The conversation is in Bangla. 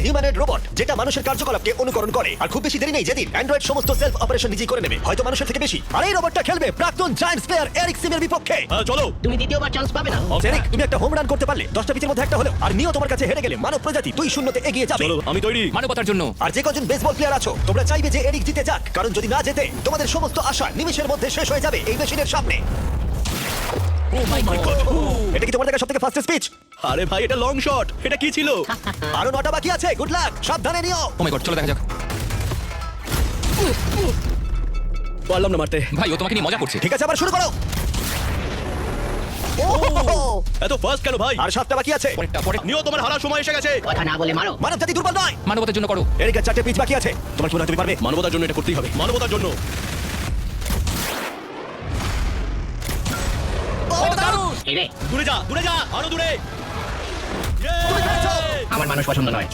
হিউম্যানয়েড রোবট যেটা মানুষের কার্যকলাপকে অনুকরণ করে। আর খুব বেশি দেরি নেই, যেদিন অ্যান্ড্রয়েড সমস্ত সেলফ অপারেশন নিজেই করে নেবে, হয়তো মানুষের থেকে বেশি। আর এই রোবটটা খেলবে প্রাক্তন জায়ান্টস প্লেয়ার এরিক সিমের বিপক্ষে। চলো। তুমি দ্বিতীয়বার চান্স পাবে না। এরিক, তুমি একটা হোম রান করতে পারলে 10টা পিচের মধ্যে একটা হলো, আর নিও তোমার কাছে হেরে গেলে মানব প্রজাতি 2-0 এগিয়ে যাবে। চলো, আমি তৈরি। মানবতার জন্য। আর যে কজন বেসবল প্লেয়ার আছো, তোমরা চাইবে যে এরিক জিতে যাক, কারণ যদি না জেতে তোমাদের সমস্ত আশা নিমেষের মধ্যে শেষ হয়ে যাবে এই মেশিনের সামনে। ও মাই গড। এটা কি তোমার দেখা সবথেকে ফাস্টেস্ট পিচ? আরে ভাই, এটা লং শট। এটা কি ছিল? আরো 9টা বাকি আছে, গুড লাক, সাবধানে নিও। ও মাই গড, চলো দেখা যাক। পারলাম না মারতে। ভাই ও তোমাকে নিয়ে মজা করছে। ঠিক আছে, আবার শুরু করো। ওহ! এত ফার্স্ট কেন ভাই? আর 7টা বাকি আছে। পরে নিও, তোমার হারার সময় এসে গেছে। কথা না বলে মারো। মানব জাতি দুর্বল নয়। মানবতার জন্য করো। এরিকের 4টে পিচ বাকি আছে, তোমার কি মনে হয় তুমি পারবে? মানবতার জন্য এটা করতেই হবে। মানবতার জন্য। এই রে, দূরে যা, দূরে যা, আরো দূরে। আমার মানুষ পছন্দ নয়।